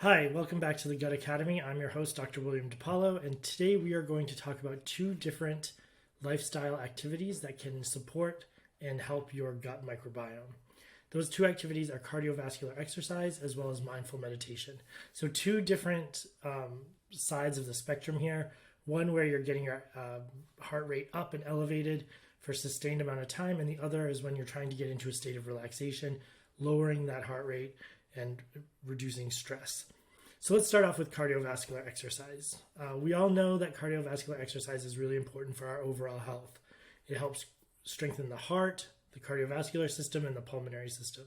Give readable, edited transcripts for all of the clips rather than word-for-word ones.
Hi, welcome back to the Gut Academy. I'm your host, Dr. William DePaolo, and today we are going to talk about two different lifestyle activities that can support and help your gut microbiome. Those two activities are cardiovascular exercise as well as mindful meditation. So, two different sides of the spectrum here. One where you're getting your heart rate up and elevated for a sustained amount of time, and the other is when you're trying to get into a state of relaxation, lowering that heart rate and reducing stress. So let's start off with cardiovascular exercise. We all know that cardiovascular exercise is really important for our overall health. It helps strengthen the heart, the cardiovascular system, and the pulmonary system.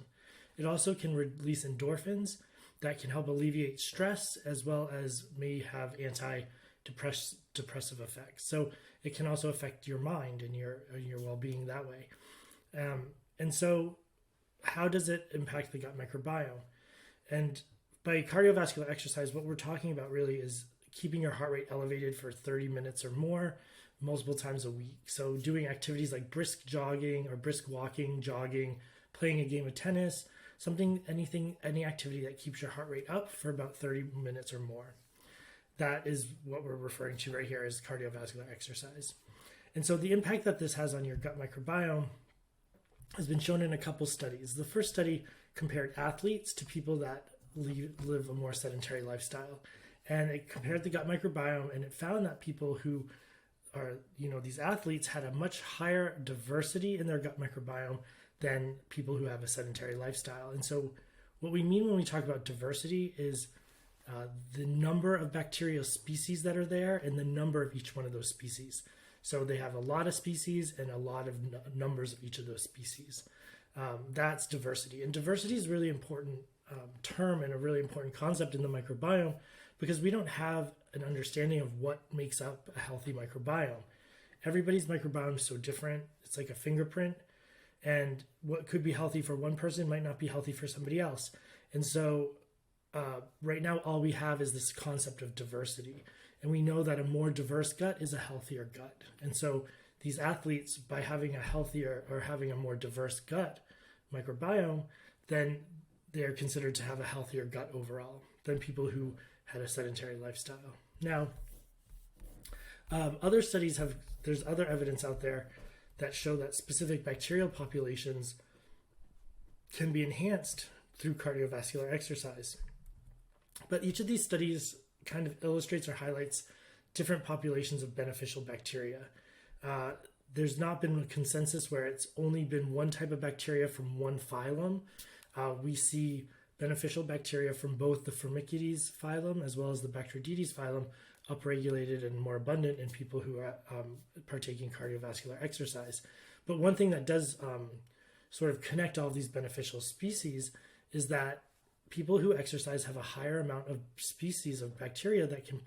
It also can release endorphins that can help alleviate stress as well as may have antidepressive effects. So it can also affect your mind and your well-being that way. And so how does it impact the gut microbiome? And by cardiovascular exercise, what we're talking about really is keeping your heart rate elevated for 30 minutes or more, multiple times a week. So doing activities like brisk jogging or brisk walking, jogging, playing a game of tennis, any activity that keeps your heart rate up for about 30 minutes or more. That is what we're referring to right here as cardiovascular exercise. And so the impact that this has on your gut microbiome has been shown in a couple studies. The first study compared athletes to people that live a more sedentary lifestyle. And it compared the gut microbiome, and it found that people who are, these athletes had a much higher diversity in their gut microbiome than people who have a sedentary lifestyle. And so what we mean when we talk about diversity is the number of bacterial species that are there and the number of each one of those species. So they have a lot of species and a lot of numbers of each of those species. That's diversity. And diversity is a really important term and a really important concept in the microbiome because we don't have an understanding of what makes up a healthy microbiome. Everybody's microbiome is so different. It's like a fingerprint. And what could be healthy for one person might not be healthy for somebody else. And so right now, all we have is this concept of diversity. And we know that a more diverse gut is a healthier gut. And so these athletes, by having a healthier or having a more diverse gut microbiome, then they're considered to have a healthier gut overall than people who had a sedentary lifestyle. Now, there's other evidence out there that show that specific bacterial populations can be enhanced through cardiovascular exercise. But each of these studies kind of illustrates or highlights different populations of beneficial bacteria. There's not been a consensus where it's only been one type of bacteria from one phylum. We see beneficial bacteria from both the Firmicutes phylum as well as the Bacteroidetes phylum upregulated and more abundant in people who are partaking cardiovascular exercise. But one thing that does sort of connect all these beneficial species is that people who exercise have a higher amount of species of bacteria that can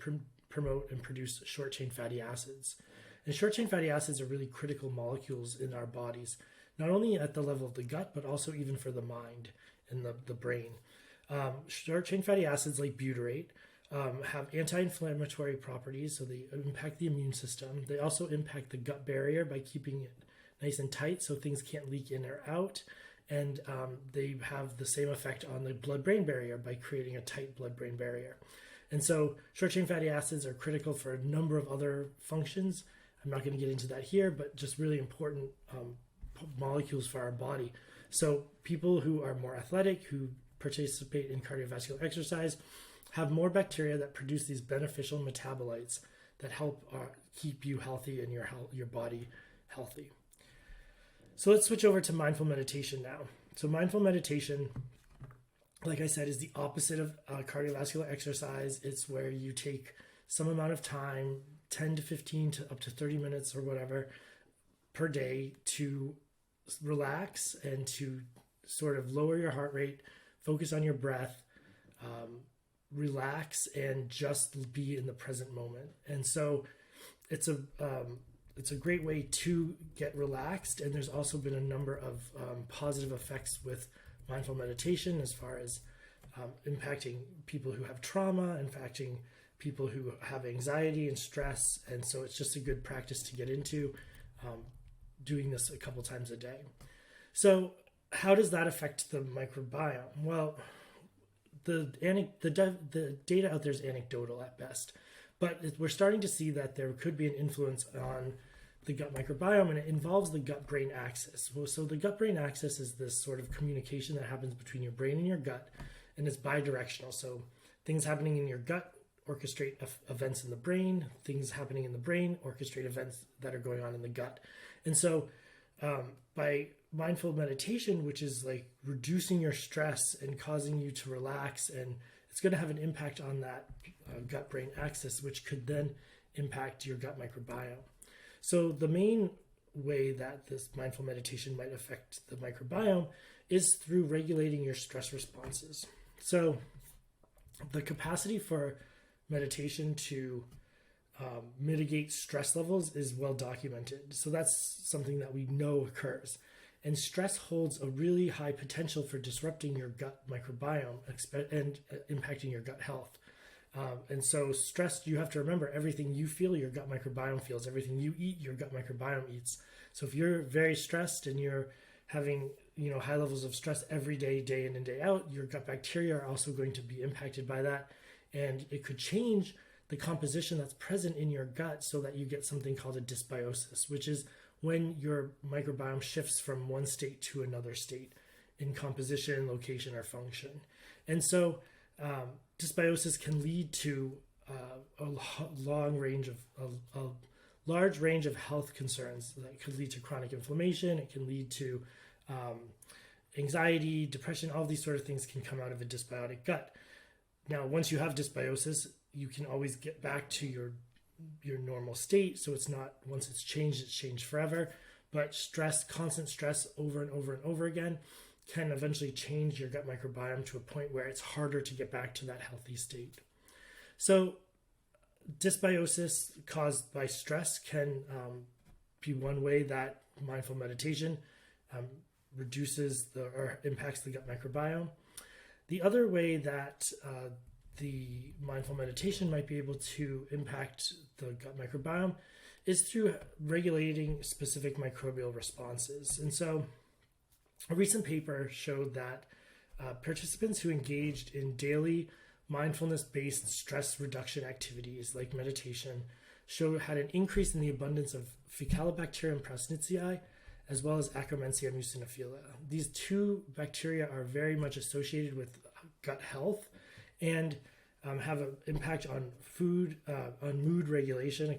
promote and produce short-chain fatty acids. And short-chain fatty acids are really critical molecules in our bodies, not only at the level of the gut, but also even for the mind and the brain. Short-chain fatty acids like butyrate have anti-inflammatory properties, so they impact the immune system. They also impact the gut barrier by keeping it nice and tight so things can't leak in or out. And they have the same effect on the blood-brain barrier by creating a tight blood-brain barrier. And so short-chain fatty acids are critical for a number of other functions. I'm not going to get into that here, but just really important molecules for our body. So people who are more athletic, who participate in cardiovascular exercise, have more bacteria that produce these beneficial metabolites that help keep you healthy and your body healthy. So let's switch over to mindful meditation now. So mindful meditation, like I said, is the opposite of cardiovascular exercise. It's where you take some amount of time, 10 to 15 to up to 30 minutes or whatever per day to relax and to sort of lower your heart rate, focus on your breath, relax, and just be in the present moment. And so it's a great way to get relaxed. And there's also been a number of positive effects with mindful meditation as far as impacting people who have trauma, impacting people who have anxiety and stress. And so it's just a good practice to get into, doing this a couple times a day. So how does that affect the microbiome? Well, the data out there is anecdotal at best, but we're starting to see that there could be an influence on the gut microbiome, and it involves the gut-brain axis. So the gut-brain axis is this sort of communication that happens between your brain and your gut, and it's bidirectional. So things happening in your gut orchestrate events in the brain. Things happening in the brain orchestrate events that are going on in the gut. And so by mindful meditation, which is like reducing your stress and causing you to relax, and it's going to have an impact on that gut-brain axis, which could then impact your gut microbiome. So the main way that this mindful meditation might affect the microbiome is through regulating your stress responses. So the capacity for meditation to mitigate stress levels is well documented. So that's something that we know occurs. And stress holds a really high potential for disrupting your gut microbiome and impacting your gut health. And so stress, you have to remember, everything you feel, your gut microbiome feels. Everything you eat, your gut microbiome eats. So if you're very stressed and you're having high levels of stress every day, day in and day out, your gut bacteria are also going to be impacted by that. And it could change the composition that's present in your gut so that you get something called a dysbiosis, which is when your microbiome shifts from one state to another state in composition, location, or function. And so dysbiosis can lead to a large range of health concerns that could lead to chronic inflammation. It can lead to anxiety, depression. All these sort of things can come out of a dysbiotic gut. Now, once you have dysbiosis, you can always get back to your normal state. So it's not, once it's changed forever. But stress, constant stress over and over and over again can eventually change your gut microbiome to a point where it's harder to get back to that healthy state. So dysbiosis caused by stress can be one way that mindful meditation reduces or impacts the gut microbiome. The other way that the mindful meditation might be able to impact the gut microbiome is through regulating specific microbial responses. And so a recent paper showed that participants who engaged in daily mindfulness-based stress reduction activities like meditation had an increase in the abundance of Faecalibacterium prausnitzii as well as Akkermansia muciniphila. These two bacteria are very much associated with gut health and have an impact on mood regulation,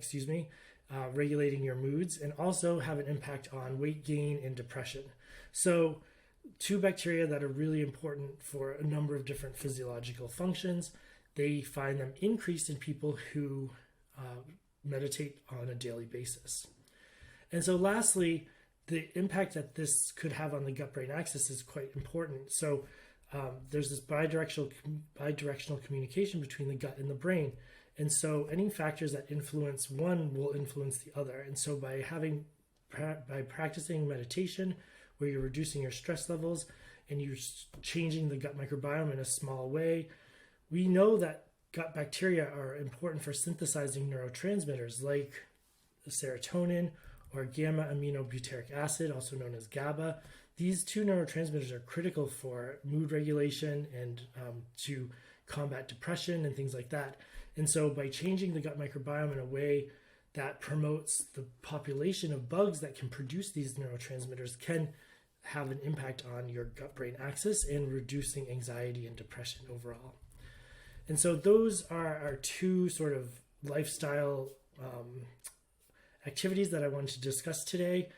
regulating your moods, and also have an impact on weight gain and depression. So two bacteria that are really important for a number of different physiological functions. They find them increased in people who meditate on a daily basis. And so lastly, the impact that this could have on the gut-brain axis is quite important. So there's this bidirectional communication between the gut and the brain. And so any factors that influence one will influence the other. And so by practicing meditation, where you're reducing your stress levels and you're changing the gut microbiome in a small way, we know that gut bacteria are important for synthesizing neurotransmitters like serotonin or gamma-aminobutyric acid, also known as GABA. These two neurotransmitters are critical for mood regulation and to combat depression and things like that. And so by changing the gut microbiome in a way that promotes the population of bugs that can produce these neurotransmitters can have an impact on your gut-brain axis and reducing anxiety and depression overall. And so those are our two sort of lifestyle activities that I wanted to discuss today.